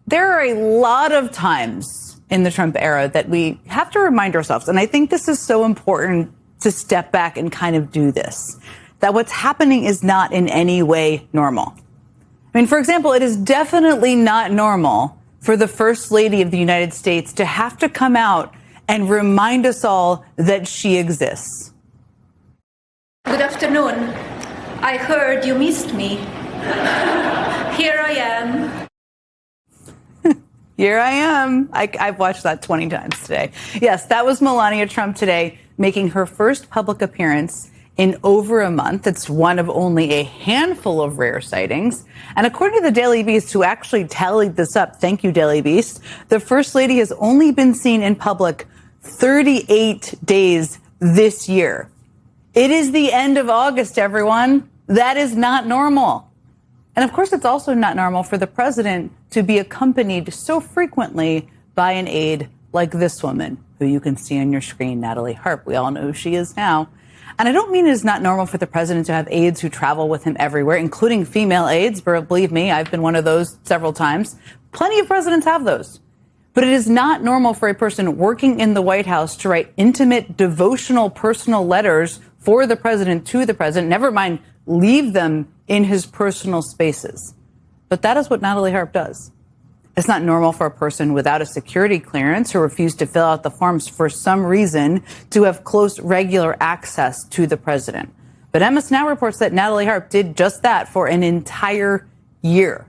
There are a lot of times in the Trump era that we have to remind ourselves, and I think this is so important to step back and kind of do this, that what's happening is not in any way normal. I mean, for example, it is definitely not normal for the First Lady of the United States to have to come out and remind us all that she exists. Good afternoon. I heard you missed me. Here I am. Here I am. I've watched that 20 times today. Yes, that was Melania Trump today, making her first public appearance in over a month. It's one of only a handful of rare sightings. And according to the Daily Beast, who actually tallied this up, thank you, Daily Beast, the First Lady has only been seen in public 38 days this year. It is the end of August, everyone. That is not normal. And of course, it's also not normal for the president to be accompanied so frequently by an aide like this woman, who you can see on your screen, Natalie Harp. We all know who she is now. And I don't mean it is not normal for the president to have aides who travel with him everywhere, including female aides. But believe me, I've been one of those several times. Plenty of presidents have those. But it is not normal for a person working in the White House to write intimate, devotional, personal letters for the president to the president, never mind leave them in his personal spaces. But that is what Natalie Harp does. It's not normal for a person without a security clearance who refused to fill out the forms for some reason to have close, regular access to the president. But MS Now reports that Natalie Harp did just that for an entire year.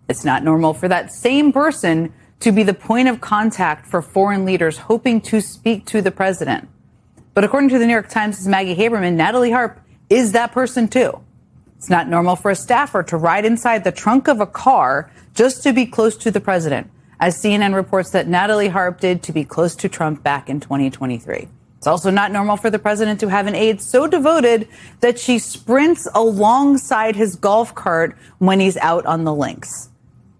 It's not normal for that same person to be the point of contact for foreign leaders hoping to speak to the president. But according to the New York Times' Maggie Haberman, Natalie Harp is that person too. It's not normal for a staffer to ride inside the trunk of a car just to be close to the president, as CNN reports that Natalie Harp did to be close to Trump back in 2023. It's also not normal for the president to have an aide so devoted that she sprints alongside his golf cart when he's out on the links.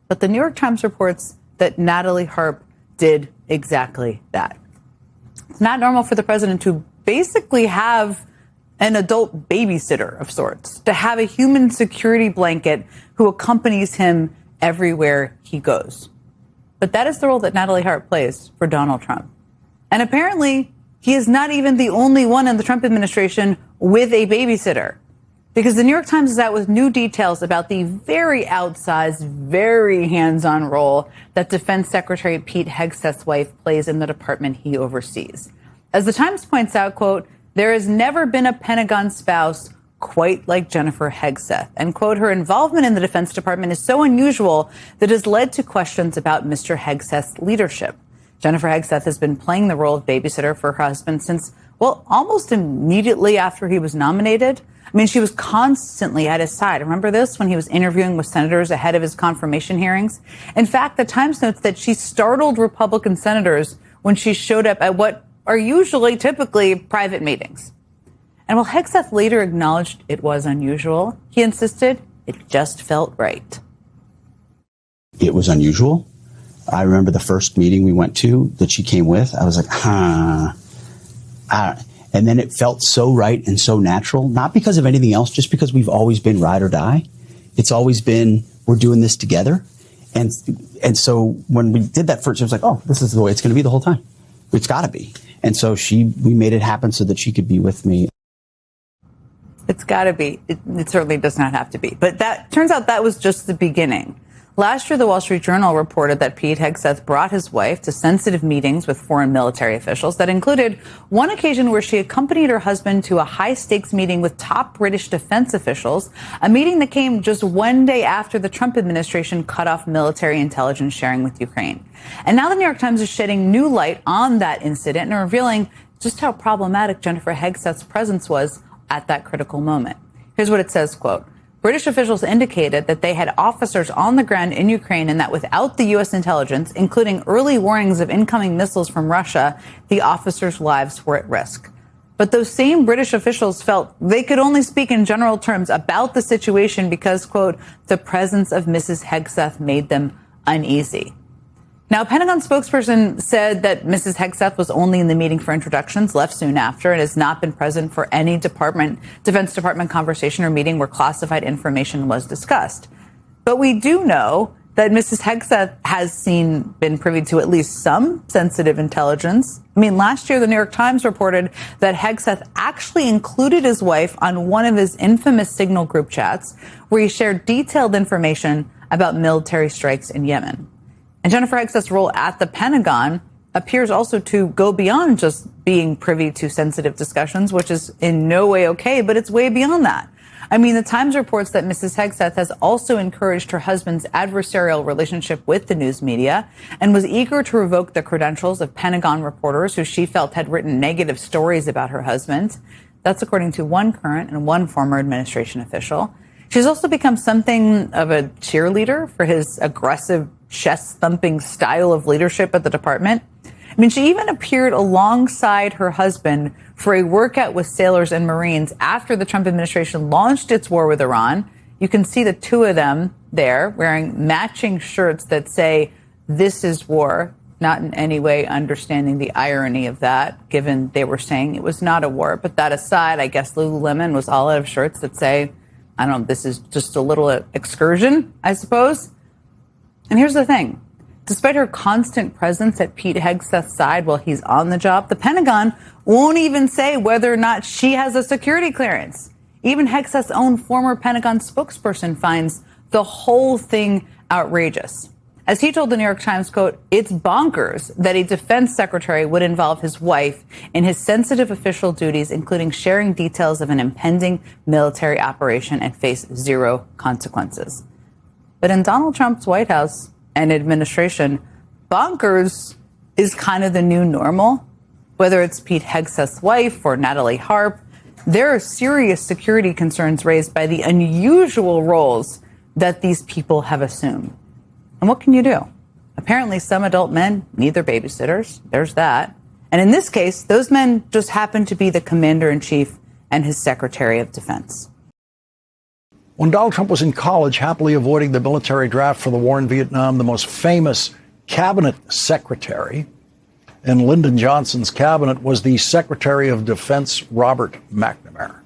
But the New York Times reports that Natalie Harp did exactly that. It's not normal for the president to basically have an adult babysitter of sorts, to have a human security blanket who accompanies him everywhere he goes. But that is the role that Natalie Harp plays for Donald Trump. And apparently, he is not even the only one in the Trump administration with a babysitter, because the New York Times is out with new details about the very outsized, very hands-on role that Defense Secretary Pete Hegseth's wife plays in the department he oversees. As the Times points out, quote, there has never been a Pentagon spouse quite like Jennifer Hegseth. And, quote, her involvement in the Defense Department is so unusual that it has led to questions about Mr. Hegseth's leadership. Jennifer Hegseth has been playing the role of babysitter for her husband since, well, almost immediately after he was nominated. I mean, she was constantly at his side. Remember this when he was interviewing with senators ahead of his confirmation hearings? In fact, the Times notes that she startled Republican senators when she showed up at what are usually typically private meetings. And while Hegseth later acknowledged it was unusual, he insisted it just felt right. It was unusual. I remember the first meeting we went to that she came with. I was like, and then it felt so right and so natural, not because of anything else, just because we've always been ride or die. It's always been, we're doing this together. And so when we did that first, it was like, oh, this is the way it's going to be the whole time. It's got to be. And so we made it happen so that she could be with me. It's got to be. It certainly does not have to be. But that turns out that was just the beginning. Last year, the Wall Street Journal reported that Pete Hegseth brought his wife to sensitive meetings with foreign military officials that included one occasion where she accompanied her husband to a high-stakes meeting with top British defense officials, a meeting that came just one day after the Trump administration cut off military intelligence sharing with Ukraine. And now the New York Times is shedding new light on that incident and revealing just how problematic Jennifer Hegseth's presence was at that critical moment. Here's what it says, quote, British officials indicated that they had officers on the ground in Ukraine and that without the U.S. intelligence, including early warnings of incoming missiles from Russia, the officers' lives were at risk. But those same British officials felt they could only speak in general terms about the situation because, quote, the presence of Mrs. Hegseth made them uneasy. Now, a Pentagon spokesperson said that Mrs. Hegseth was only in the meeting for introductions, left soon after, and has not been present for any Defense Department conversation or meeting where classified information was discussed. But we do know that Mrs. Hegseth has been privy to at least some sensitive intelligence. I mean, last year, the New York Times reported that Hegseth actually included his wife on one of his infamous Signal group chats where he shared detailed information about military strikes in Yemen. And Jennifer Hegseth's role at the Pentagon appears also to go beyond just being privy to sensitive discussions, which is in no way okay, but it's way beyond that. I mean, the Times reports that Mrs. Hegseth has also encouraged her husband's adversarial relationship with the news media and was eager to revoke the credentials of Pentagon reporters who she felt had written negative stories about her husband. That's according to one current and one former administration official. She's also become something of a cheerleader for his aggressive, chest-thumping style of leadership at the department. I mean, she even appeared alongside her husband for a workout with sailors and Marines after the Trump administration launched its war with Iran. You can see the two of them there wearing matching shirts that say, "This is war," not in any way understanding the irony of that, given they were saying it was not a war. But that aside, I guess Lululemon was all out of shirts that say, I don't know, this is just a little excursion, I suppose. And here's the thing. Despite her constant presence at Pete Hegseth's side while he's on the job, the Pentagon won't even say whether or not she has a security clearance. Even Hegseth's own former Pentagon spokesperson finds the whole thing outrageous. As he told the New York Times, quote, "It's bonkers that a defense secretary would involve his wife in his sensitive official duties, including sharing details of an impending military operation and face zero consequences." But in Donald Trump's White House and administration, bonkers is kind of the new normal. Whether it's Pete Hegseth's wife or Natalie Harp, there are serious security concerns raised by the unusual roles that these people have assumed. And what can you do? Apparently, some adult men need their babysitters. There's that. And in this case, those men just happen to be the commander-in-chief and his secretary of defense. When Donald Trump was in college, happily avoiding the military draft for the war in Vietnam, the most famous cabinet secretary in Lyndon Johnson's cabinet was the Secretary of Defense, Robert McNamara.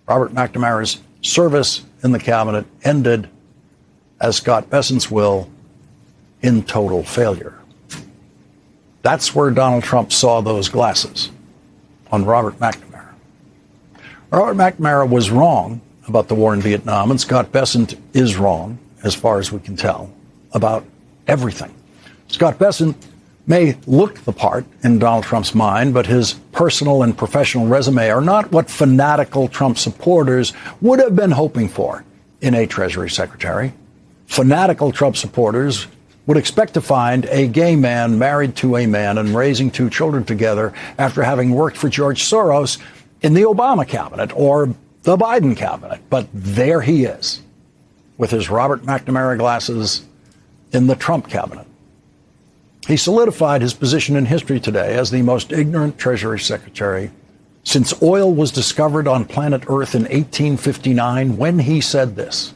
Robert McNamara's service in the cabinet ended, as Scott Bessent's will, in total failure. That's where Donald Trump saw those glasses, on Robert McNamara. Robert McNamara was wrong about the war in Vietnam, and Scott Bessent is wrong, as far as we can tell, about everything. Scott Bessent may look the part in Donald Trump's mind, but his personal and professional resume are not what fanatical Trump supporters would have been hoping for in a Treasury Secretary. Fanatical Trump supporters would expect to find a gay man married to a man and raising two children together after having worked for George Soros in the Obama cabinet or the Biden cabinet. But there he is with his Robert McNamara glasses in the Trump cabinet. He solidified his position in history today as the most ignorant Treasury Secretary since oil was discovered on planet Earth in 1859 when he said this.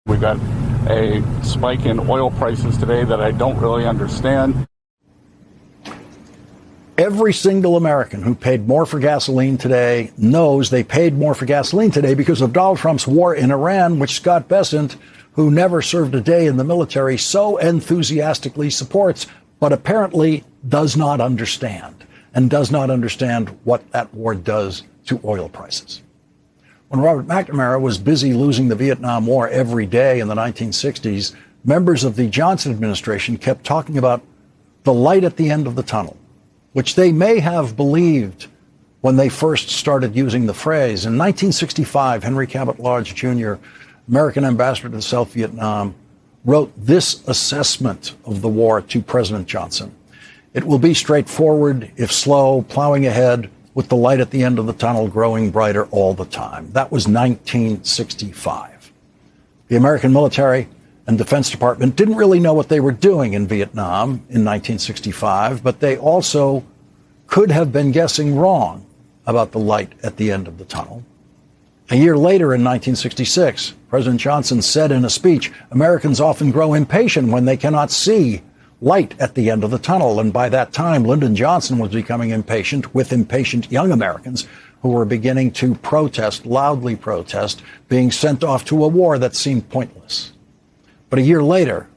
We got a spike in oil prices today that I don't really understand. Every single American who paid more for gasoline today knows they paid more for gasoline today because of Donald Trump's war in Iran, which Scott Bessent, who never served a day in the military, so enthusiastically supports, but apparently does not understand, and does not understand what that war does to oil prices. When Robert McNamara was busy losing the Vietnam War every day in the 1960s, members of the Johnson administration kept talking about the light at the end of the tunnel, which they may have believed when they first started using the phrase. In 1965, Henry Cabot Lodge Jr., American ambassador to South Vietnam, wrote this assessment of the war to President Johnson. "It will be straightforward, if slow, plowing ahead with the light at the end of the tunnel growing brighter all the time." That was 1965. The American military and Defense Department didn't really know what they were doing in Vietnam in 1965, but they also could have been guessing wrong about the light at the end of the tunnel. A year later, in 1966, President Johnson said in a speech, "Americans often grow impatient when they cannot see light at the end of the tunnel." And by that time, Lyndon Johnson was becoming impatient with impatient young Americans who were beginning to protest, loudly protest, being sent off to a war that seemed pointless. But a year later,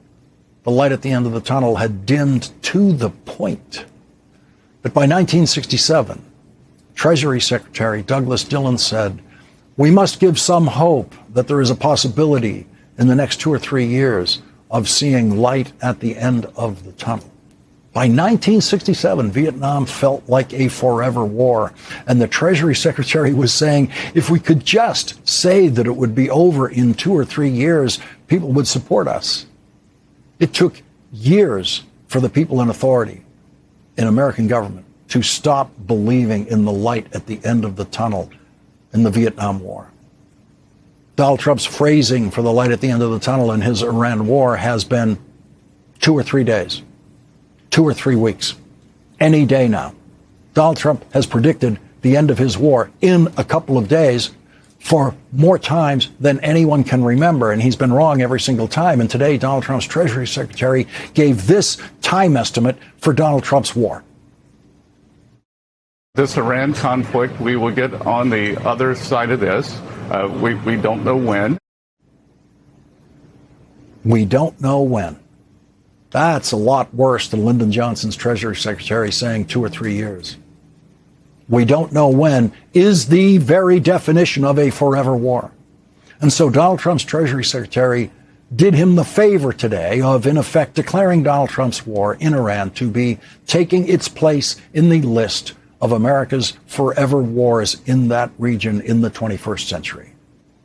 the light at the end of the tunnel had dimmed to the point that by 1967, Treasury Secretary Douglas Dillon said, "We must give some hope that there is a possibility in the next 2 or 3 years of seeing light at the end of the tunnel." By 1967, Vietnam felt like a forever war. And the Treasury Secretary was saying, if we could just say that it would be over in 2 or 3 years, people would support us. It took years for the people in authority in American government to stop believing in the light at the end of the tunnel in the Vietnam War. Donald Trump's phrasing for the light at the end of the tunnel in his Iran war has been 2 or 3 days. 2 or 3 weeks, any day now. Donald Trump has predicted the end of his war in a couple of days for more times than anyone can remember, and he's been wrong every single time. And today, Donald Trump's Treasury Secretary gave this time estimate for Donald Trump's war. This Iran conflict, we will get on the other side of this. We don't know when. We don't know when. That's a lot worse than Lyndon Johnson's Treasury Secretary saying 2 or 3 years. We don't know when is the very definition of a forever war. And so Donald Trump's Treasury Secretary did him the favor today of, in effect, declaring Donald Trump's war in Iran to be taking its place in the list of America's forever wars in that region in the 21st century.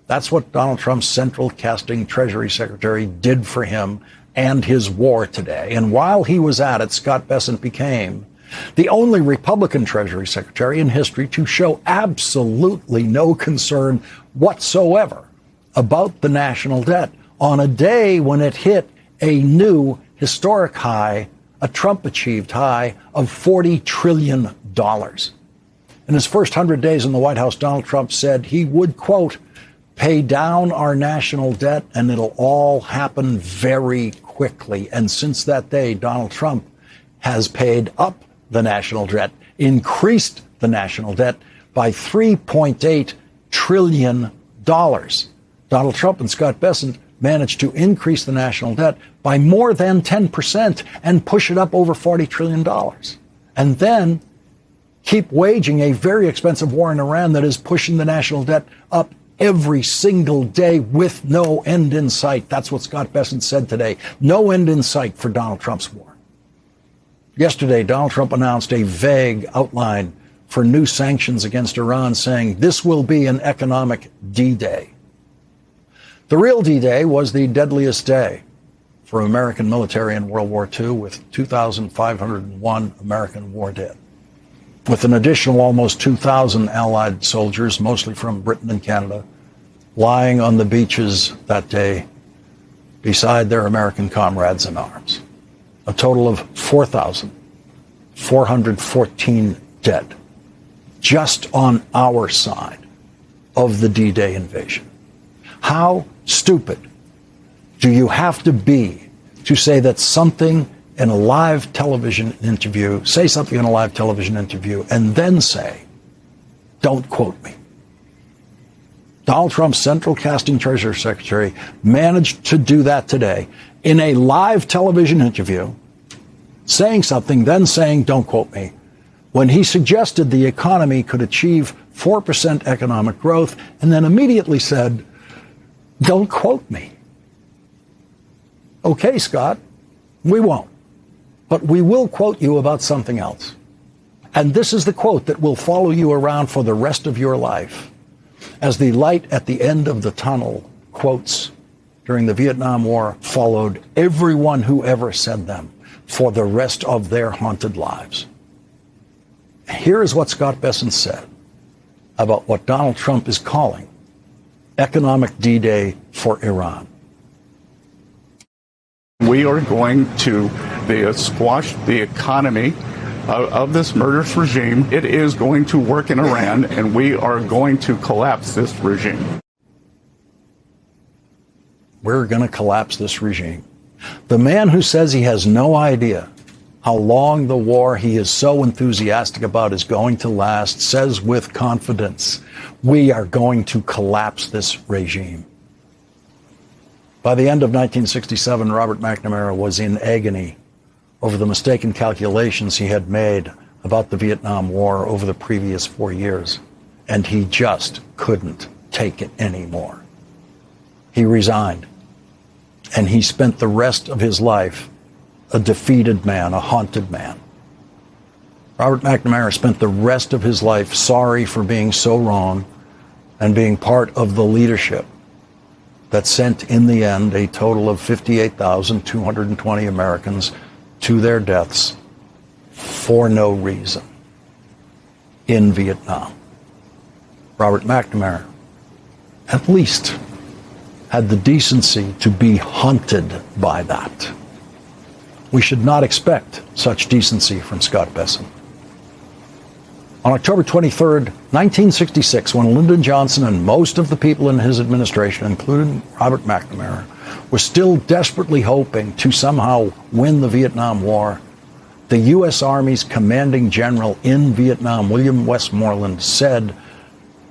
That's what Donald Trump's central casting Treasury Secretary did for him and his war today. And while he was at it, Scott Bessent became the only Republican Treasury Secretary in history to show absolutely no concern whatsoever about the national debt on a day when it hit a new historic high, a Trump-achieved high of $40 trillion. In his first 100 days in the White House, Donald Trump said he would, quote, pay down our national debt, and it'll all happen very quickly. And since that day, Donald Trump has paid up the national debt, increased the national debt by $3.8 trillion. Donald Trump and Scott Bessent managed to increase the national debt by more than 10% and push it up over $40 trillion. And then keep waging a very expensive war in Iran that is pushing the national debt up every single day with no end in sight. That's what Scott Bessent said today. No end in sight for Donald Trump's war. Yesterday, Donald Trump announced a vague outline for new sanctions against Iran, saying this will be an economic D-Day. The real D-Day was the deadliest day for American military in World War II, with 2,501 American war dead, with an additional almost 2,000 Allied soldiers, mostly from Britain and Canada, lying on the beaches that day beside their American comrades in arms. A total of 4,414 dead, just on our side of the D-Day invasion. How stupid do you have to be to say that something in a live television interview, say something in a live television interview, and then say, don't quote me? Donald Trump's central casting Treasury Secretary managed to do that today in a live television interview, saying something, then saying, don't quote me, when he suggested the economy could achieve 4% economic growth, and then immediately said, don't quote me. Okay, Scott, we won't. But we will quote you about something else. And this is the quote that will follow you around for the rest of your life. As the light at the end of the tunnel quotes during the Vietnam War followed everyone who ever said them for the rest of their haunted lives. Here is what Scott Bessent said about what Donald Trump is calling economic D-Day for Iran. We are going to squash the economy of this murderous regime. It is going to work in Iran, and we are going to collapse this regime. We're going to collapse this regime. The man who says he has no idea how long the war he is so enthusiastic about is going to last says with confidence, we are going to collapse this regime. By the end of 1967, Robert McNamara was in agony over the mistaken calculations he had made about the Vietnam War over the previous 4 years, and he just couldn't take it anymore. He resigned, and he spent the rest of his life a defeated man, a haunted man. Robert McNamara spent the rest of his life sorry for being so wrong and being part of the leadership that sent, in the end, a total of 58,220 Americans to their deaths for no reason in Vietnam. Robert McNamara at least had the decency to be haunted by that. We should not expect such decency from Scott Bessent. On October 23rd, 1966, when Lyndon Johnson and most of the people in his administration, including Robert McNamara, were still desperately hoping to somehow win the Vietnam War, the U.S. Army's commanding general in Vietnam, William Westmoreland, said,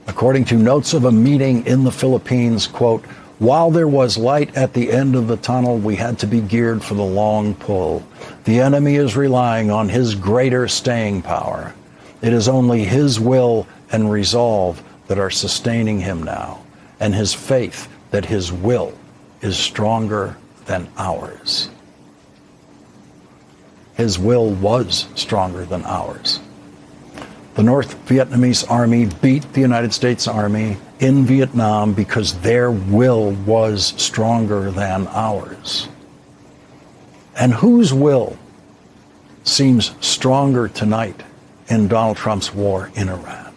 according to notes of a meeting in the Philippines, quote, "While there was light at the end of the tunnel, we had to be geared for the long pull. The enemy is relying on his greater staying power. It is only his will and resolve that are sustaining him now, and his faith that his will is stronger than ours." His will was stronger than ours. The North Vietnamese Army beat the United States Army in Vietnam because their will was stronger than ours. And whose will seems stronger tonight in Donald Trump's war in Iran?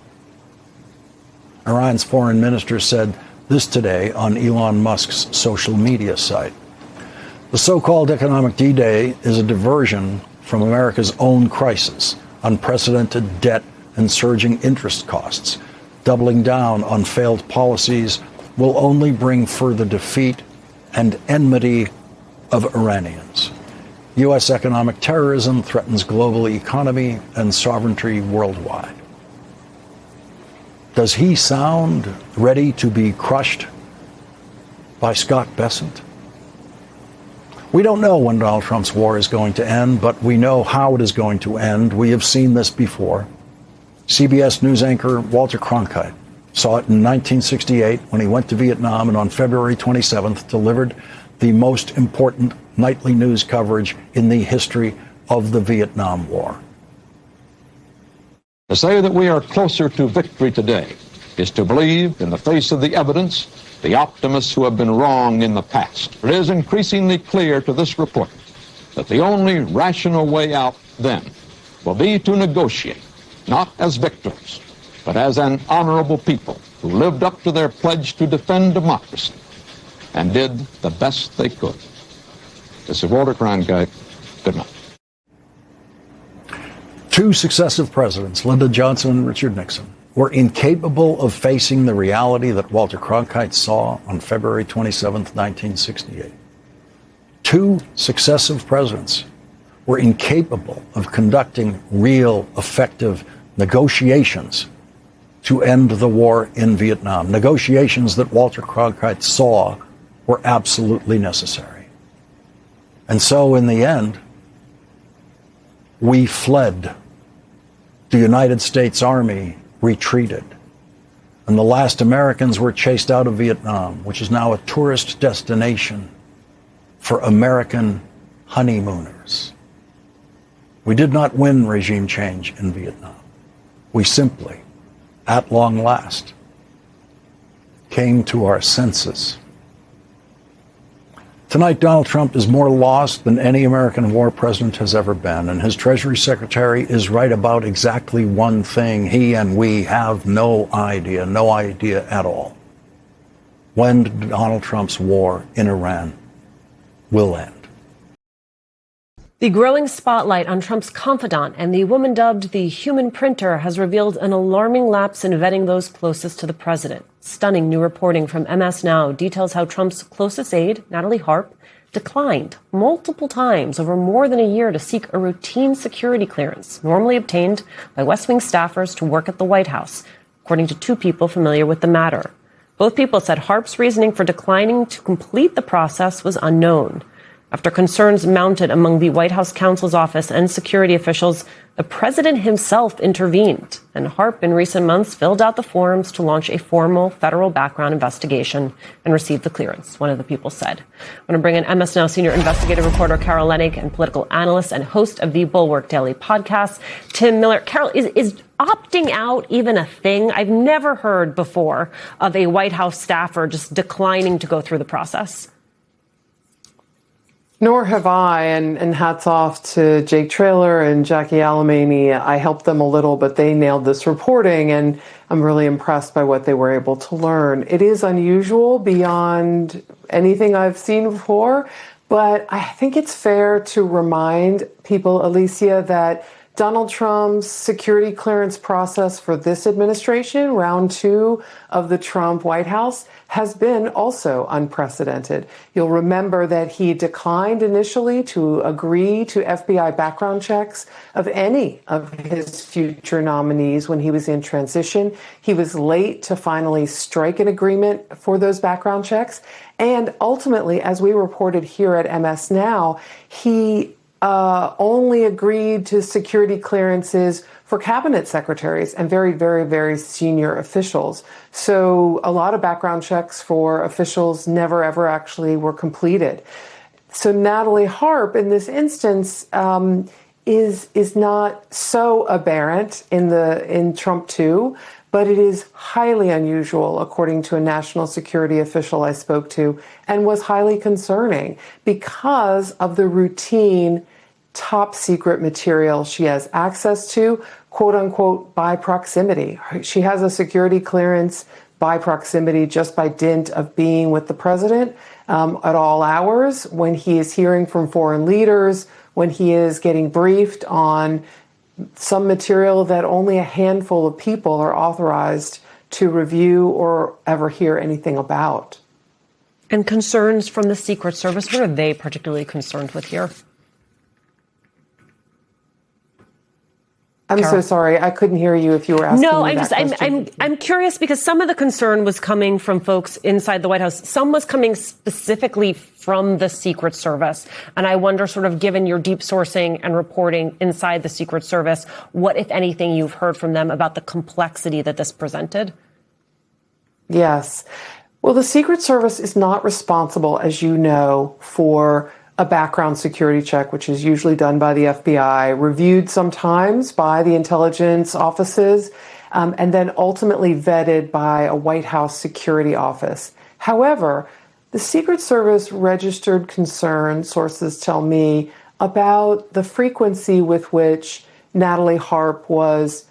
Iran's foreign minister said this today on Elon Musk's social media site. The so-called economic D-Day is a diversion from America's own crisis, unprecedented debt and surging interest costs. Doubling down on failed policies will only bring further defeat and enmity of Iranians. U.S. economic terrorism threatens global economy and sovereignty worldwide. Does he sound ready to be crushed by Scott Bessent? We don't know when Donald Trump's war is going to end, but we know how it is going to end. We have seen this before. CBS News anchor Walter Cronkite saw it in 1968 when he went to Vietnam and on February 27th delivered the most important nightly news coverage in the history of the Vietnam War. To say that we are closer to victory today is to believe, in the face of the evidence, the optimists who have been wrong in the past. It is increasingly clear to this report that the only rational way out then will be to negotiate, not as victors, but as an honorable people who lived up to their pledge to defend democracy and did the best they could. This is Walter Cronkite. Good night. Two successive presidents, Lyndon Johnson and Richard Nixon, were incapable of facing the reality that Walter Cronkite saw on February 27, 1968. Two successive presidents were incapable of conducting real, effective negotiations to end the war in Vietnam, negotiations that Walter Cronkite saw were absolutely necessary. And so, in the end, we fled. The United States Army retreated. And the last Americans were chased out of Vietnam, which is now a tourist destination for American honeymooners. We did not win regime change in Vietnam. We simply, at long last, came to our senses. Tonight, Donald Trump is more lost than any American war president has ever been, and his Treasury Secretary is right about exactly one thing. He and we have no idea at all, when Donald Trump's war in Iran will end. The growing spotlight on Trump's confidant and the woman dubbed the human printer has revealed an alarming lapse in vetting those closest to the president. Stunning new reporting from MS Now details how Trump's closest aide, Natalie Harp, declined multiple times over more than a year to seek a routine security clearance normally obtained by West Wing staffers to work at the White House, according to two people familiar with the matter. Both people said Harp's reasoning for declining to complete the process was unknown. After concerns mounted among the White House counsel's office and security officials, the president himself intervened, and Harp in recent months filled out the forms to launch a formal federal background investigation and received the clearance, one of the people said. I want to bring in MS Now senior investigative reporter Carol Leonnig and political analyst and host of the Bulwark Daily podcast, Tim Miller. Carol, is opting out even a thing? I've never heard before of a White House staffer just declining to go through the process. Nor have I, and hats off to Jake Traylor and Jackie Alamany. I helped them a little, but they nailed this reporting, and I'm really impressed by what they were able to learn. It is unusual beyond anything I've seen before, but I think it's fair to remind people, Alicia, that Donald Trump's security clearance process for this administration, round 2 of the Trump White House, has been also unprecedented. You'll remember that he declined initially to agree to FBI background checks of any of his future nominees when he was in transition. He was late to finally strike an agreement for those background checks. And ultimately, as we reported here at MS Now, he only agreed to security clearances for cabinet secretaries and very, very, very senior officials. So a lot of background checks for officials never, ever actually were completed. So Natalie Harp, in this instance, is not so aberrant in Trump 2, but it is highly unusual, according to a national security official I spoke to, and was highly concerning because of the routine top secret material she has access to, quote unquote, by proximity. She has a security clearance by proximity just by dint of being with the president at all hours, when he is hearing from foreign leaders, when he is getting briefed on some material that only a handful of people are authorized to review or ever hear anything about. And concerns from the Secret Service, what are they particularly concerned with here? I'm Carol. so sorry. I couldn't hear you if you were asking No, me that question. I'm curious because some of the concern was coming from folks inside the White House. Some was coming specifically from the Secret Service. And I wonder, sort of given your deep sourcing and reporting inside the Secret Service, what, if anything, you've heard from them about the complexity that this presented? Yes. Well, the Secret Service is not responsible, as you know, for a background security check, which is usually done by the FBI, reviewed sometimes by the intelligence offices, and then ultimately vetted by a White House security office. However, the Secret Service registered concern, sources tell me, about the frequency with which Natalie Harp was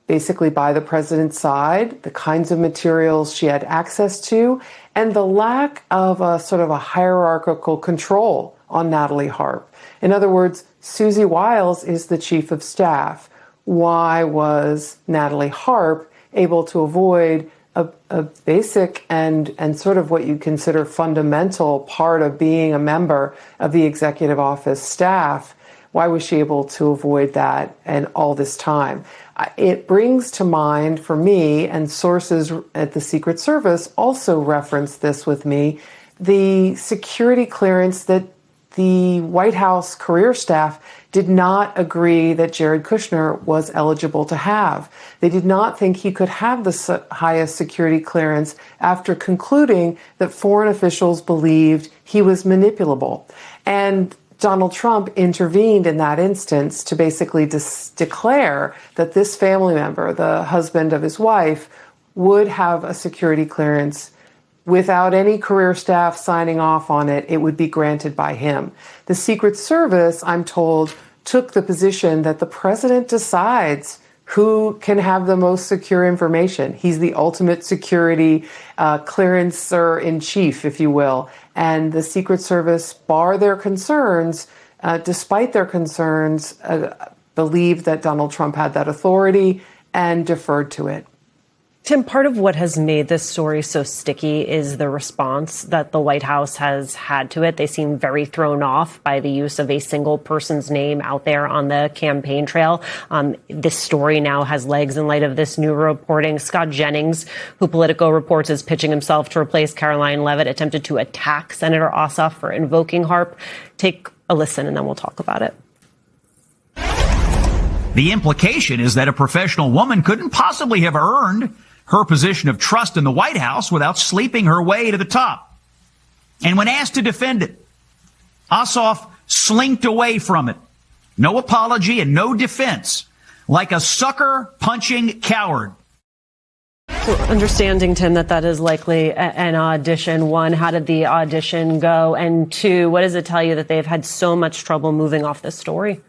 basically by the president's side, the kinds of materials she had access to, and the lack of a sort of a hierarchical control on Natalie Harp. In other words, Susie Wiles is the chief of staff. Why was Natalie Harp able to avoid a basic and sort of what you consider fundamental part of being a member of the executive office staff? Why was she able to avoid that and all this time? It brings to mind for me, and sources at the Secret Service also reference this with me, the security clearance that the White House career staff did not agree that Jared Kushner was eligible to have. They did not think he could have the highest security clearance after concluding that foreign officials believed he was manipulable. And Donald Trump intervened in that instance to basically declare that this family member, the husband of his wife, would have a security clearance without any career staff signing off on it. It would be granted by him. The Secret Service, I'm told, took the position that the president decides who can have the most secure information. He's the ultimate security clearancer in chief, if you will. And the Secret Service, bar their concerns, despite their concerns, believed that Donald Trump had that authority and deferred to it. Tim, part of what has made this story so sticky is the response that the White House has had to it. They seem very thrown off by the use of a single person's name out there on the campaign trail. This story now has legs in light of this new reporting. Scott Jennings, who Politico reports is pitching himself to replace Caroline Leavitt, attempted to attack Senator Ossoff for invoking HAARP. Take a listen and then we'll talk about it. The implication is that a professional woman couldn't possibly have earned her position of trust in the White House without sleeping her way to the top. And when asked to defend it, Ossoff slinked away from it. No apology and no defense, like a sucker-punching coward. So understanding, Tim, that is likely an audition. One, how did the audition go? And two, what does it tell you that they've had so much trouble moving off this story?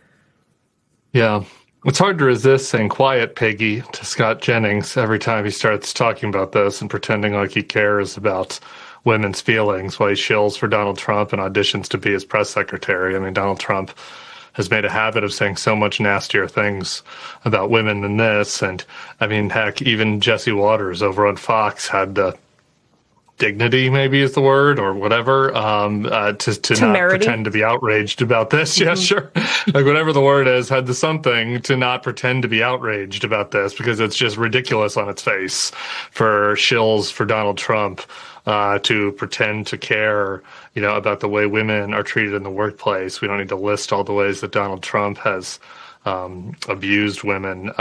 Yeah. It's hard to resist saying quiet piggy to Scott Jennings every time he starts talking about this and pretending like he cares about women's feelings while he shills for Donald Trump and auditions to be his press secretary. I mean, Donald Trump has made a habit of saying so much nastier things about women than this. And I mean, heck, even Jesse Waters over on Fox had the dignity, maybe is the word, or whatever, to not pretend to be outraged about this. Mm-hmm. Yeah, sure. Like whatever the word is, had the something to not pretend to be outraged about this because it's just ridiculous on its face for shills for Donald Trump to pretend to care, about the way women are treated in the workplace. We don't need to list all the ways that Donald Trump has abused women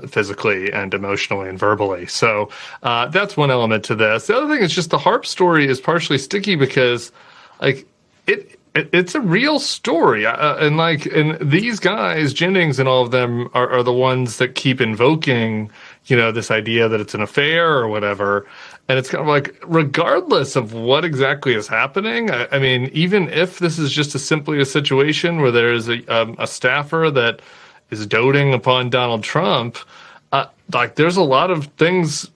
physically and emotionally and verbally. So that's one element to this. The other thing is just the HAARP story is partially sticky because, like, it's a real story, and these guys, Jennings and all of them, are the ones that keep invoking, this idea that it's an affair or whatever. And it's kind of like, regardless of what exactly is happening, I mean, even if this is just simply a situation where there is a staffer that is doting upon Donald Trump, there's a lot of things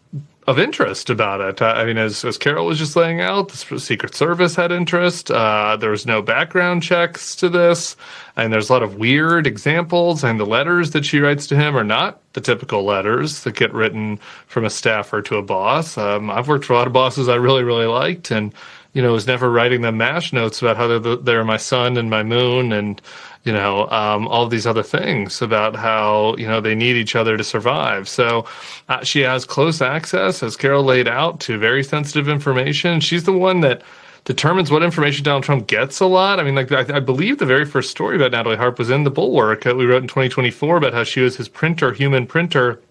of interest about it. I mean, as Carol was just laying out, the Secret Service had interest. There was no background checks to this. And there's a lot of weird examples. And the letters that she writes to him are not the typical letters that get written from a staffer to a boss. I've worked for a lot of bosses I really, really liked and, was never writing them MASH notes about how they're my sun and my moon and, all these other things about how, they need each other to survive. So she has close access, as Carol laid out, to very sensitive information. She's the one that determines what information Donald Trump gets a lot. I mean, I believe the very first story about Natalie HAARP was in The Bulwark that we wrote in 2024 about how she was his human printer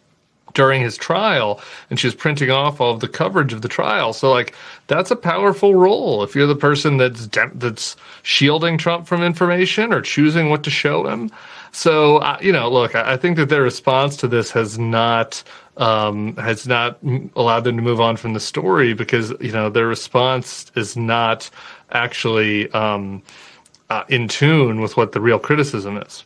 during his trial, and she was printing off all of the coverage of the trial. So, that's a powerful role if you're the person that's shielding Trump from information or choosing what to show him. So, look, I think that their response to this has not allowed them to move on from the story because, their response is not actually in tune with what the real criticism is.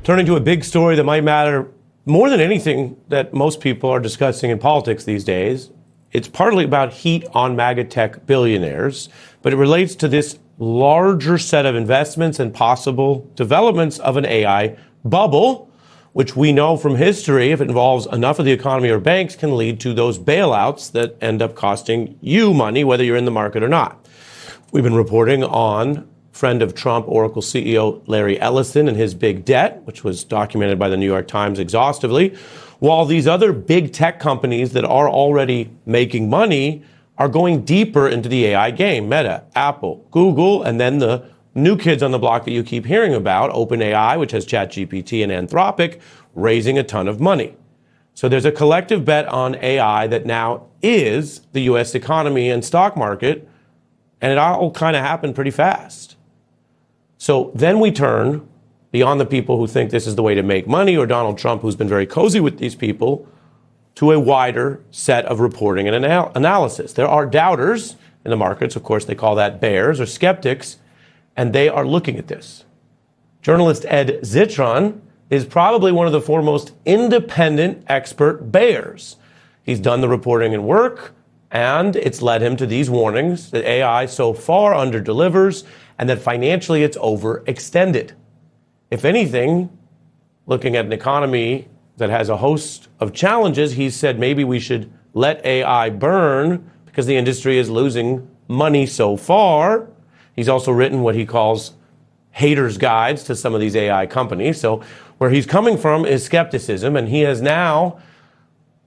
Turning to a big story that might matter more than anything that most people are discussing in politics these days. It's partly about heat on MAGA tech billionaires, but it relates to this larger set of investments and possible developments of an AI bubble, which we know from history, if it involves enough of the economy or banks, can lead to those bailouts that end up costing you money, whether you're in the market or not. We've been reporting on friend of Trump, Oracle CEO Larry Ellison and his big debt, which was documented by the New York Times exhaustively, while these other big tech companies that are already making money are going deeper into the AI game. Meta, Apple, Google, and then the new kids on the block that you keep hearing about, OpenAI, which has ChatGPT, and Anthropic, raising a ton of money. So there's a collective bet on AI that now is the U.S. economy and stock market, and it all kind of happened pretty fast. So then we turn beyond the people who think this is the way to make money, or Donald Trump, who's been very cozy with these people, to a wider set of reporting and analysis. There are doubters in the markets. Of course, they call that bears or skeptics, and they are looking at this. Journalist Ed Zitron is probably one of the foremost independent expert bears. He's done the reporting and work, and it's led him to these warnings that AI so far underdelivers and that financially it's overextended. If anything, looking at an economy that has a host of challenges. He said maybe we should let AI burn because the industry is losing money so far. He's also written what he calls haters' guides to some of these AI companies. So where he's coming from is skepticism, and he has now,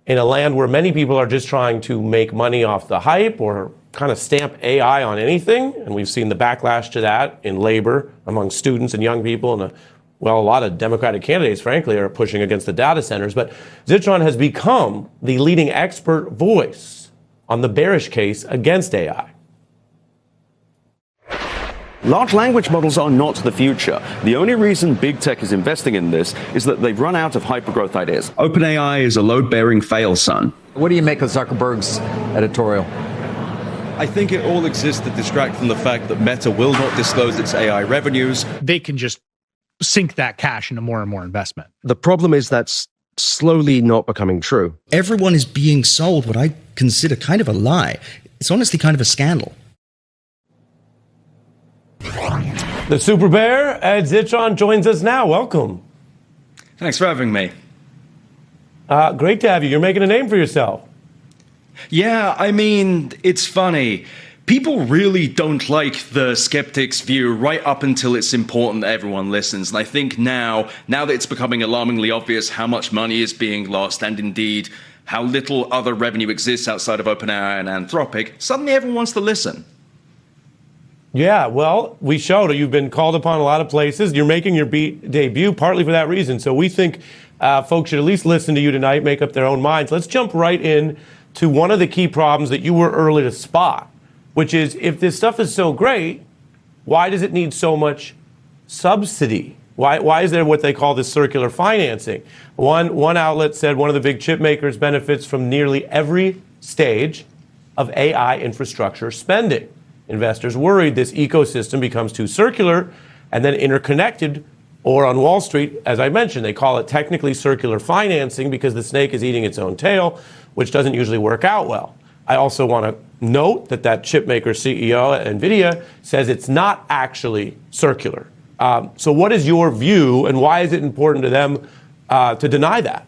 in a land where many people are just trying to make money off the hype or kind of stamp AI on anything, and we've seen the backlash to that in labor among students and young people, and a lot of Democratic candidates, frankly, are pushing against the data centers. But Zitron has become the leading expert voice on the bearish case against AI. Large language models are not the future. The only reason big tech is investing in this is that they've run out of hypergrowth ideas. OpenAI is a load-bearing fail, son. What do you make of Zuckerberg's editorial? I think it all exists to distract from the fact that Meta will not disclose its AI revenues. They can just sink that cash into more and more investment. The problem is that's slowly not becoming true. Everyone is being sold what I consider kind of a lie. It's honestly kind of a scandal. The Super Bear, Ed Zitron, joins us now. Welcome. Thanks for having me. Great to have you. You're making a name for yourself. Yeah, I mean, it's funny. People really don't like the skeptics' view right up until it's important that everyone listens. And I think now that it's becoming alarmingly obvious how much money is being lost and indeed how little other revenue exists outside of OpenAI and Anthropic, suddenly everyone wants to listen. Yeah, well, we showed you've been called upon a lot of places. You're making your debut partly for that reason. So we think folks should at least listen to you tonight, make up their own minds. Let's jump right in to one of the key problems that you were early to spot, which is if this stuff is so great, why does it need so much subsidy? Why is there what they call this circular financing? One outlet said one of the big chip makers benefits from nearly every stage of AI infrastructure spending. Investors worried this ecosystem becomes too circular and then interconnected, or on Wall Street, as I mentioned, they call it technically circular financing because the snake is eating its own tail, which doesn't usually work out well. I also want to note that chip maker CEO at NVIDIA says it's not actually circular. So what is your view, and why is it important to them to deny that?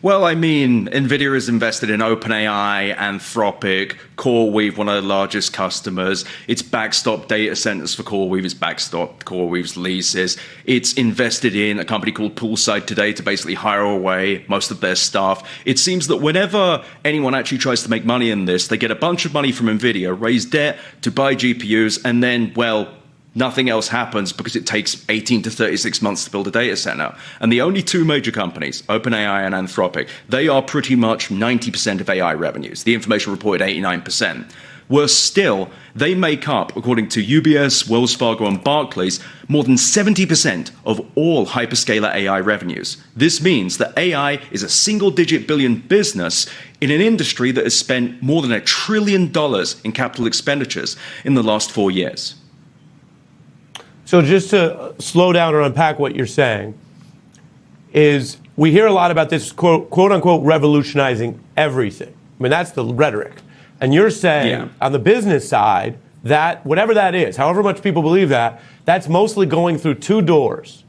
Well, I mean, NVIDIA is invested in OpenAI, Anthropic, CoreWeave, one of the largest customers. It's backstop data centers for CoreWeave. It's backstop CoreWeave's leases. It's invested in a company called Poolside today to basically hire away most of their staff. It seems that whenever anyone actually tries to make money in this, they get a bunch of money from NVIDIA, raise debt to buy GPUs, and then, well, nothing else happens because it takes 18 to 36 months to build a data center. And the only two major companies, OpenAI and Anthropic, they are pretty much 90% of AI revenues. The information reported 89%. Worse still, they make up, according to UBS, Wells Fargo, and Barclays, more than 70% of all hyperscaler AI revenues. This means that AI is a single-digit billion business in an industry that has spent more than $1 trillion in capital expenditures in the last 4 years. So just to slow down or unpack what you're saying, is we hear a lot about this quote unquote revolutionizing everything. I mean, that's the rhetoric. And you're saying on the business side that whatever that is, however much people believe that, that's mostly going through two doors.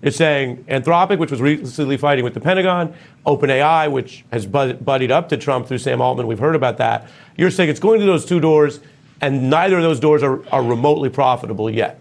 You're saying Anthropic, which was recently fighting with the Pentagon, OpenAI, which has buddied up to Trump through Sam Altman. We've heard about that. You're saying it's going through those two doors, and neither of those doors are remotely profitable yet.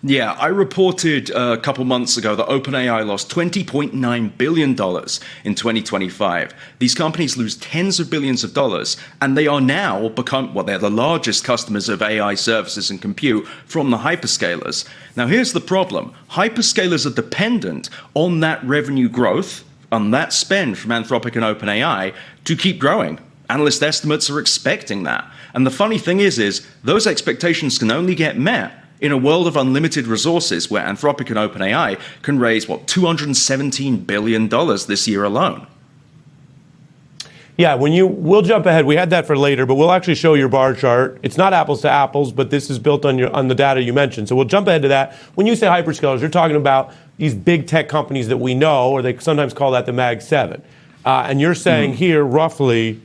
Yeah, I reported a couple months ago that OpenAI lost $20.9 billion in 2025. These companies lose tens of billions of dollars, and they are now they're the largest customers of AI services and compute from the hyperscalers. Now, here's the problem. Hyperscalers are dependent on that revenue growth, on that spend from Anthropic and OpenAI to keep growing. Analyst estimates are expecting that. And the funny thing is those expectations can only get met in a world of unlimited resources where Anthropic and OpenAI can raise, $217 billion this year alone. Yeah, we'll jump ahead. We had that for later, but we'll actually show your bar chart. It's not apples to apples, but this is built on the data you mentioned. So we'll jump ahead to that. When you say hyperscalers, you're talking about these big tech companies that we know, or they sometimes call that the Mag 7. And you're saying here, roughly,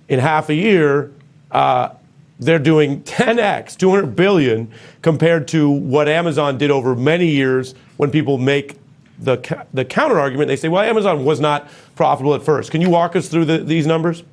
in half a year, they're doing 10x, 200 billion, compared to what Amazon did over many years when people make the counter argument. They say, well, Amazon was not profitable at first. Can you walk us through these numbers?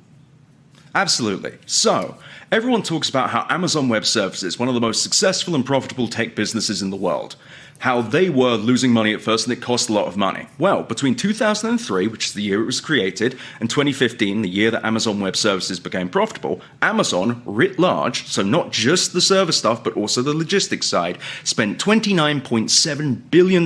Absolutely. So, everyone talks about how Amazon Web Services, one of the most successful and profitable tech businesses in the world, how they were losing money at first and it cost a lot of money. Well, between 2003, which is the year it was created, and 2015, the year that Amazon Web Services became profitable, Amazon, writ large, so not just the server stuff, but also the logistics side, spent $29.7 billion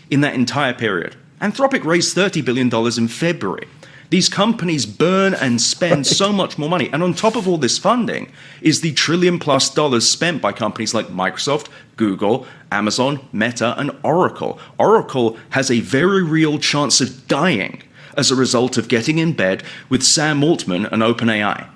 in that entire period. Anthropic raised $30 billion in February. These companies burn and spend so much more money. And on top of all this funding is the $1 trillion+ spent by companies like Microsoft, Google, Amazon, Meta, and Oracle. Oracle has a very real chance of dying as a result of getting in bed with Sam Altman and OpenAI.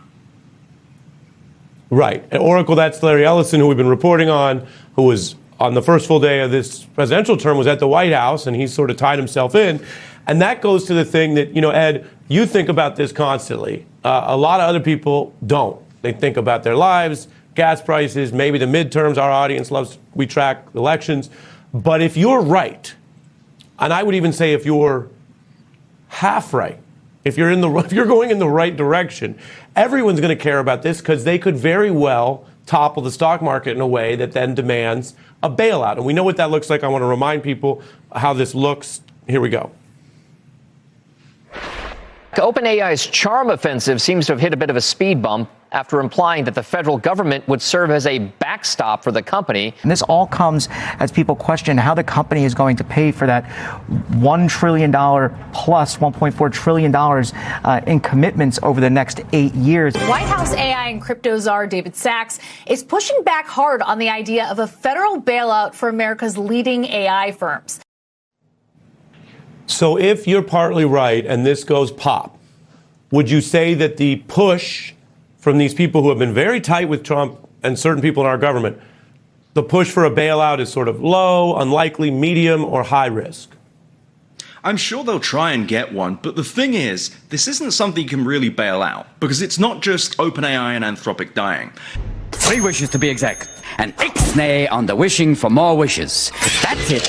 Right. At Oracle, that's Larry Ellison, who we've been reporting on, who was on the first full day of this presidential term, was at the White House, and he sort of tied himself in. And that goes to the thing that, Ed, you think about this constantly. A lot of other people don't. They think about their lives, gas prices, maybe the midterms. Our audience loves, we track elections. But if you're right, and I would even say if you're half right, if you're going in the right direction, everyone's going to care about this because they could very well topple the stock market in a way that then demands a bailout. And we know what that looks like. I want to remind people how this looks. Here we go. OpenAI's charm offensive seems to have hit a bit of a speed bump after implying that the federal government would serve as a backstop for the company. And this all comes as people question how the company is going to pay for that $1 trillion plus $1.4 trillion in commitments over the next 8 years. White House AI and crypto czar David Sachs is pushing back hard on the idea of a federal bailout for America's leading AI firms. So if you're partly right and this goes pop, would you say that the push from these people who have been very tight with Trump and certain people in our government, the push for a bailout is sort of low, unlikely, medium, or high risk? I'm sure they'll try and get one, but the thing is, this isn't something you can really bail out, because it's not just OpenAI and Anthropic dying. 3 wishes to be exact, and ixnay on the wishing for more wishes. That's it.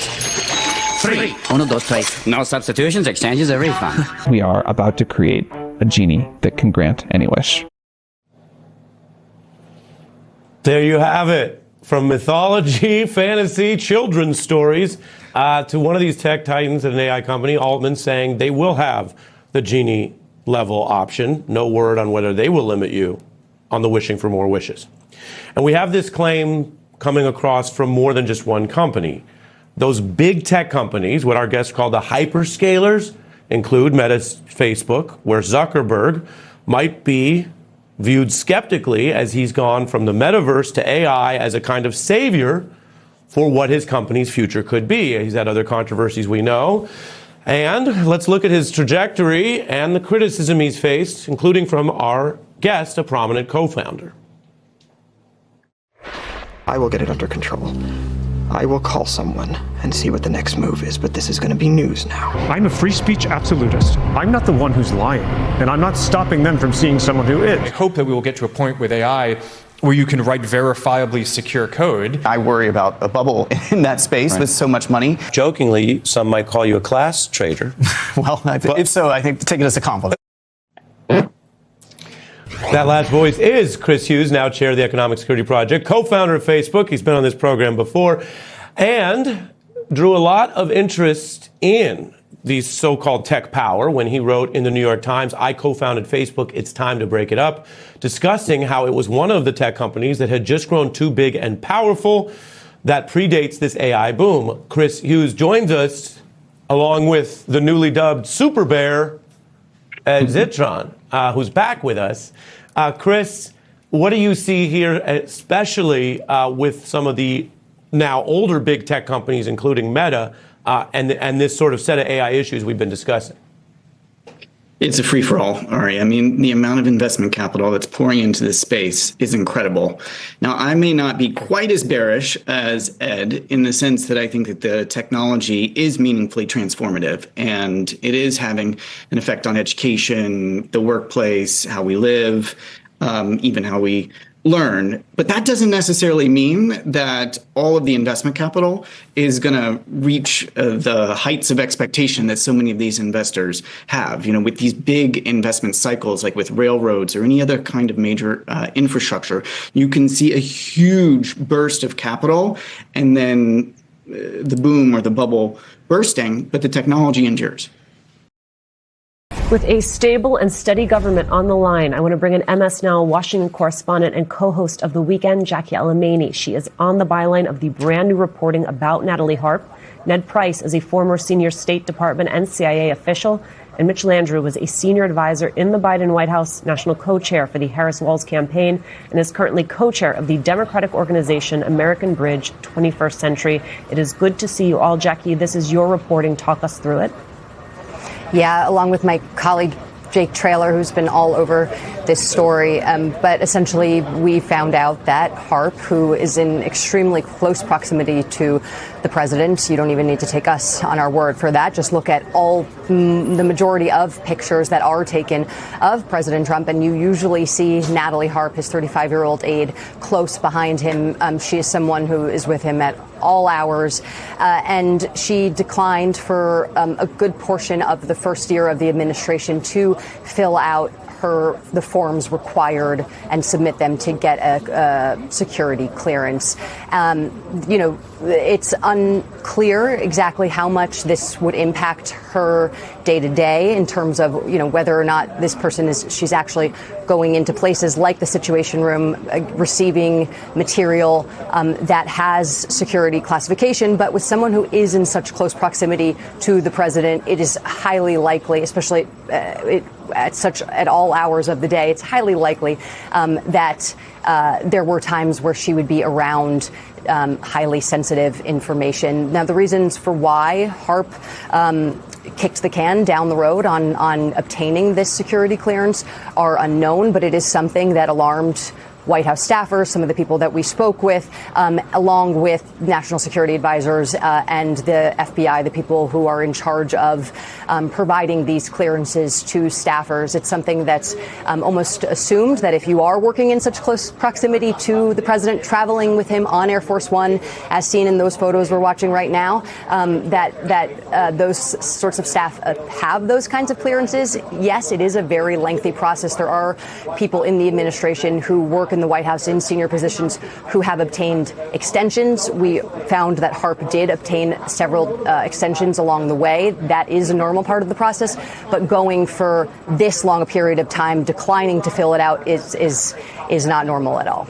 3. 1, 2, 3. No substitutions, exchanges, or refund. We are about to create a genie that can grant any wish. There you have it. From mythology, fantasy, children's stories, to one of these tech titans at an AI company, Altman, saying they will have the genie level option. No word on whether they will limit you on the wishing for more wishes. And we have this claim coming across from more than just one company. Those big tech companies, what our guests call the hyperscalers, include Meta's Facebook, where Zuckerberg might be viewed skeptically as he's gone from the metaverse to AI as a kind of savior for what his company's future could be. He's had other controversies, we know. And let's look at his trajectory and the criticism he's faced, including from our guest, a prominent co-founder. I will get it under control. I will call someone and see what the next move is, but this is going to be news now. I'm a free speech absolutist. I'm not the one who's lying, and I'm not stopping them from seeing someone who is. I hope that we will get to a point with AI where you can write verifiably secure code. I worry about a bubble in that space with so much money. Jokingly, some might call you a class trader. Well, if so, I think take it as a compliment. That last voice is Chris Hughes, now chair of the Economic Security Project, co-founder of Facebook. He's been on this program before and drew a lot of interest in the so-called tech power when he wrote in the New York Times, I co-founded Facebook, it's time to break it up, discussing how it was one of the tech companies that had just grown too big and powerful that predates this AI boom. Chris Hughes joins us along with the newly dubbed Super Bear, Ed Zitron, who's back with us. Chris, what do you see here, especially with some of the now older big tech companies, including Meta, and this sort of set of AI issues we've been discussing? It's a free-for-all, Ari. I mean, the amount of investment capital that's pouring into this space is incredible. Now, I may not be quite as bearish as Ed in the sense that I think that the technology is meaningfully transformative, and it is having an effect on education, the workplace, how we live, even how we learn, but that doesn't necessarily mean that all of the investment capital is going to reach the heights of expectation that so many of these investors have. With these big investment cycles, like with railroads or any other kind of major infrastructure, you can see a huge burst of capital and then the boom or the bubble bursting, but the technology endures. With a stable and steady government on the line, I want to bring in MS Now Washington correspondent and co-host of The Weekend, Jackie Alamany. She is on the byline of the brand new reporting about Natalie Harp. Ned Price is a former senior State Department and CIA official, and Mitch Landrieu was a senior advisor in the Biden White House, national co-chair for the Harris-Walz campaign, and is currently co-chair of the Democratic organization American Bridge 21st Century. It is good to see you all. Jackie, this is your reporting. Talk us through it. Yeah, along with my colleague Jake Traylor, who's been all over this story. But essentially, we found out that Harp, who is in extremely close proximity to the president, you don't even need to take us on our word for that. Just look at the majority of pictures that are taken of President Trump, and you usually see Natalie Harp, his 35-year-old aide, close behind him. She is someone who is with him at all hours, and she declined for a good portion of the first year of the administration to fill out the forms required and submit them to get a security clearance. It's unclear exactly how much this would impact her day to day in terms of, whether or not this person she's actually going into places like the Situation Room, receiving material that has security classification. But with someone who is in such close proximity to the president, it is highly likely, especially at all hours of the day, it's highly likely that there were times where she would be around highly sensitive information. Now, the reasons for why Harp kicked the can down the road on obtaining this security clearance are unknown, but it is something that alarmed White House staffers, some of the people that we spoke with, along with national security advisors and the FBI, the people who are in charge of providing these clearances to staffers. It's something that's almost assumed that if you are working in such close proximity to the president, traveling with him on Air Force One, as seen in those photos we're watching right now, that those sorts of staff have those kinds of clearances. Yes, it is a very lengthy process. There are people in the administration who work in the White House in senior positions who have obtained extensions. We found that Harp did obtain several extensions along the way. That is a normal part of the process. But going for this long a period of time, declining to fill it out is not normal at all.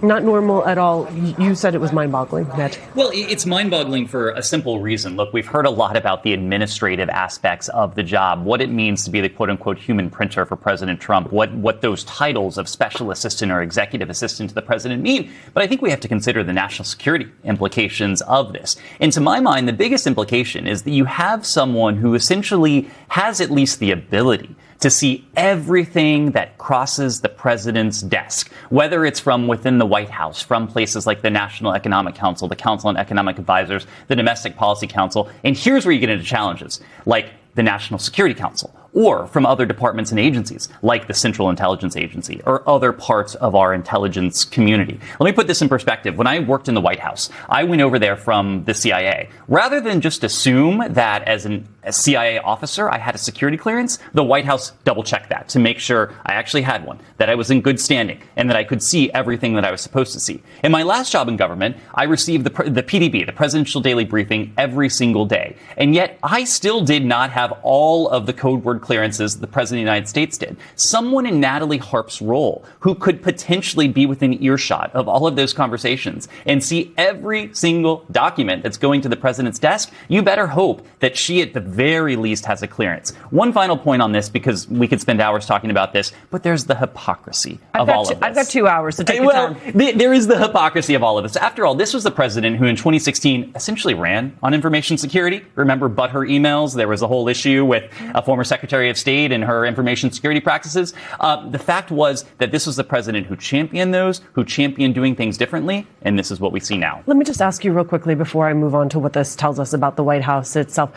Not normal at all. You said it was mind-boggling, Ned. Well, it's mind-boggling for a simple reason. Look, we've heard a lot about the administrative aspects of the job, what it means to be the quote-unquote human printer for President Trump, what those titles of special assistant or executive assistant to the president mean. But I think we have to consider the national security implications of this. And to my mind, the biggest implication is that you have someone who essentially has at least the ability to see everything that crosses the president's desk, whether it's from within the White House, from places like the National Economic Council, the Council on Economic Advisors, the Domestic Policy Council. And here's where you get into challenges, like the National Security Council, or from other departments and agencies like the Central Intelligence Agency or other parts of our intelligence community. Let me put this in perspective. When I worked in the White House, I went over there from the CIA. Rather than just assume that as a CIA officer I had a security clearance, the White House double-checked that to make sure I actually had one, that I was in good standing, and that I could see everything that I was supposed to see. In my last job in government, I received the PDB, the Presidential Daily Briefing, every single day. And yet I still did not have all of the code word clearances the President of the United States did. Someone in Natalie Harp's role who could potentially be within earshot of all of those conversations and see every single document that's going to the president's desk, you better hope that she at the very least has a clearance. One final point on this, because we could spend hours talking about this, but there's the hypocrisy of all of this. I've got 2 hours, so take your time. There is the hypocrisy of all of this. After all, this was the president who in 2016 essentially ran on information security. Remember butthurt emails? There was a whole issue with a former Secretary of State and her information security practices. The fact was that this was the president who championed those, who championed doing things differently, and this is what we see now. Let me just ask you real quickly before I move on to what this tells us about the White House itself.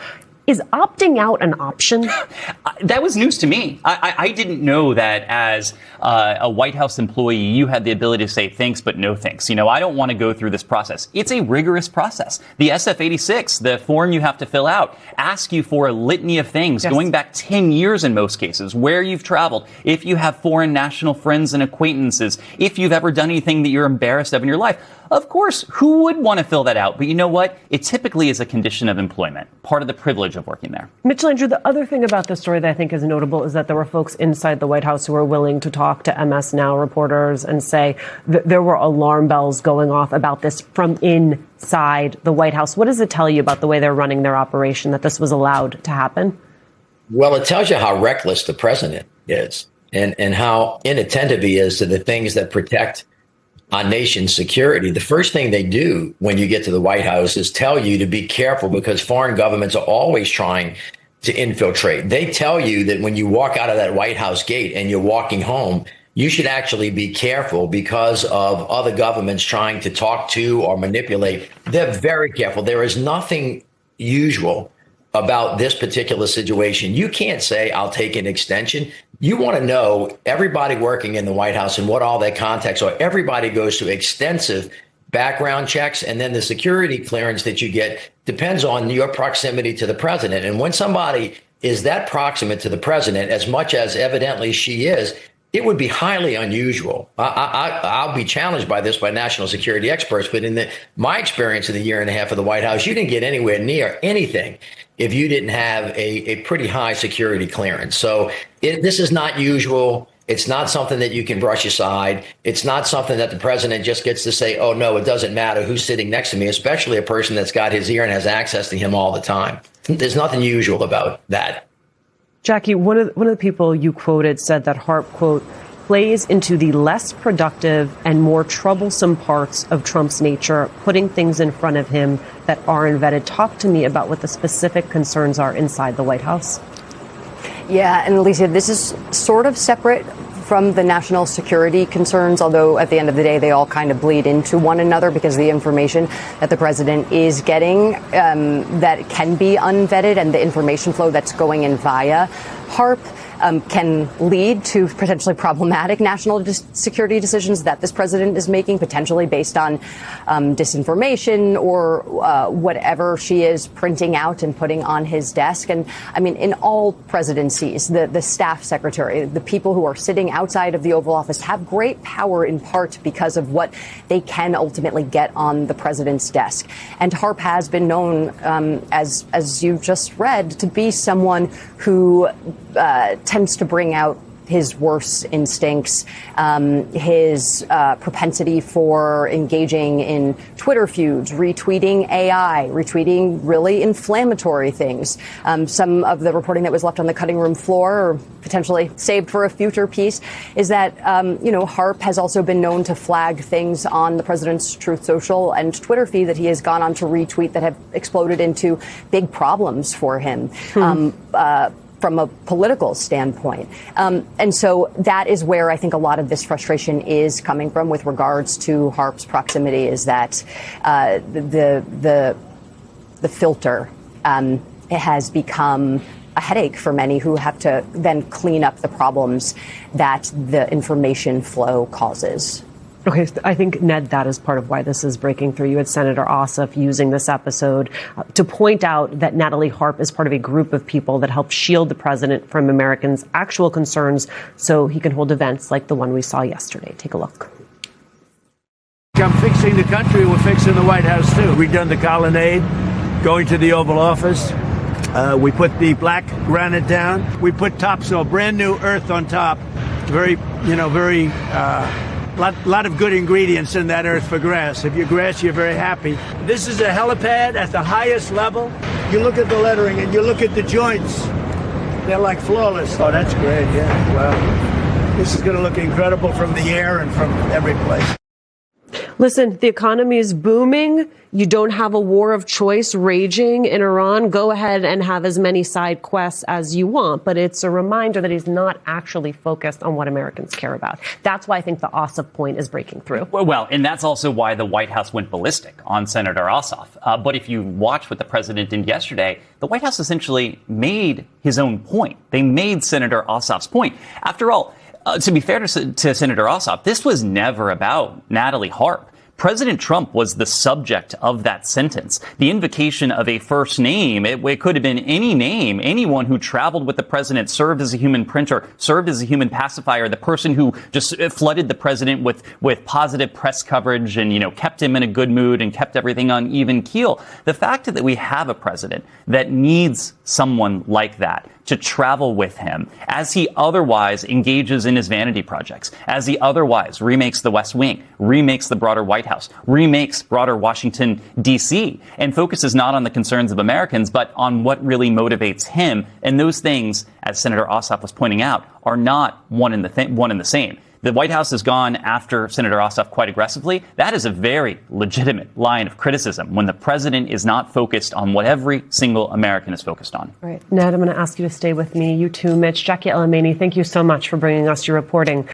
Is opting out an option? That was news to me. I didn't know that as a White House employee, you had the ability to say thanks, but no thanks. You know, I don't want to go through this process. It's a rigorous process. The SF-86, the form you have to fill out, asks you for a litany of things, going back 10 years in most cases, where you've traveled, if you have foreign national friends and acquaintances, if you've ever done anything that you're embarrassed of in your life. Of course, who would want to fill that out? But you know what? It typically is a condition of employment, part of the privilege of working there. Mitchell, Andrew, the other thing about this story that I think is notable is that there were folks inside the White House who were willing to talk to MS Now reporters and say that there were alarm bells going off about this from inside the White House. What does it tell you about the way they're running their operation, that this was allowed to happen? Well, it tells you how reckless the president is and how inattentive he is to the things that protect our nation's security. The first thing they do when you get to the White House is tell you to be careful because foreign governments are always trying to infiltrate. They tell you that when you walk out of that White House gate and you're walking home, you should actually be careful because of other governments trying to talk to or manipulate. They're very careful. There is nothing usual about this particular situation. You can't say, I'll take an extension. You want to know everybody working in the White House and what all their contacts are. Everybody goes through extensive background checks, and then the security clearance that you get depends on your proximity to the president. And when somebody is that proximate to the president, as much as evidently she is, it would be highly unusual. I'll be challenged by this by national security experts, but in my experience in the year and a half of the White House, you didn't get anywhere near anything if you didn't have a pretty high security clearance. So this is not usual. It's not something that you can brush aside. It's not something that the president just gets to say, oh, no, it doesn't matter who's sitting next to me, especially a person that's got his ear and has access to him all the time. There's nothing usual about that. Jackie, one of the people you quoted said that Harp, quote, plays into the less productive and more troublesome parts of Trump's nature, putting things in front of him that aren't vetted. Talk to me about what the specific concerns are inside the White House. Yeah, and Alicia, this is sort of separate from the national security concerns, although at the end of the day, they all kind of bleed into one another because the information that the president is getting that can be unvetted and the information flow that's going in via Harp can lead to potentially problematic national security decisions that this president is making, potentially based on disinformation or whatever she is printing out and putting on his desk. And I mean, in all presidencies, the staff secretary, the people who are sitting outside of the Oval Office have great power in part because of what they can ultimately get on the president's desk. And Harp has been known, as you just read, to be someone who tends to bring out his worst instincts, his propensity for engaging in Twitter feuds, retweeting AI, retweeting really inflammatory things. Some of the reporting that was left on the cutting room floor, or potentially saved for a future piece, is that, Harp has also been known to flag things on the president's Truth Social and Twitter feed that he has gone on to retweet that have exploded into big problems for him. From a political standpoint. And so that is where I think a lot of this frustration is coming from with regards to Harp's proximity, is that the filter has become a headache for many who have to then clean up the problems that the information flow causes. Okay, I think, Ned, that is part of why this is breaking through. You had Senator Ossoff using this episode to point out that Natalie Harp is part of a group of people that help shield the president from Americans' actual concerns so he can hold events like the one we saw yesterday. Take a look. I'm fixing the country. We're fixing the White House, too. We've done the colonnade, going to the Oval Office. We put the black granite down. We put topsoil, brand new earth on top. Very. Lot of good ingredients in that earth for grass. If you're grass, you're very happy. This is a helipad at the highest level. You look at the lettering and you look at the joints. They're like flawless. Oh, that's great, yeah. Wow. This is going to look incredible from the air and from every place. Listen, the economy is booming. You don't have a war of choice raging in Iran. Go ahead and have as many side quests as you want. But it's a reminder that he's not actually focused on what Americans care about. That's why I think the Ossoff point is breaking through. Well, and that's also why the White House went ballistic on Senator Ossoff. But if you watch what the president did yesterday, the White House essentially made his own point. They made Senator Ossoff's point. After all, to be fair to Senator Ossoff, this was never about Natalie Harp. President Trump was the subject of that sentence. The invocation of a first name, it could have been any name. Anyone who traveled with the president, served as a human printer, served as a human pacifier, the person who just flooded the president with positive press coverage and, kept him in a good mood and kept everything on even keel. The fact that we have a president that needs someone like that to travel with him as he otherwise engages in his vanity projects, as he otherwise remakes the West Wing, remakes the broader White House, remakes broader Washington, D.C., and focuses not on the concerns of Americans, but on what really motivates him. And those things, as Senator Ossoff was pointing out, are not one and the same. The White House has gone after Senator Ossoff quite aggressively. That is a very legitimate line of criticism when the president is not focused on what every single American is focused on. All right, Ned, I'm going to ask you to stay with me. You too, Mitch. Jackie Elamani, thank you so much for bringing us your reporting.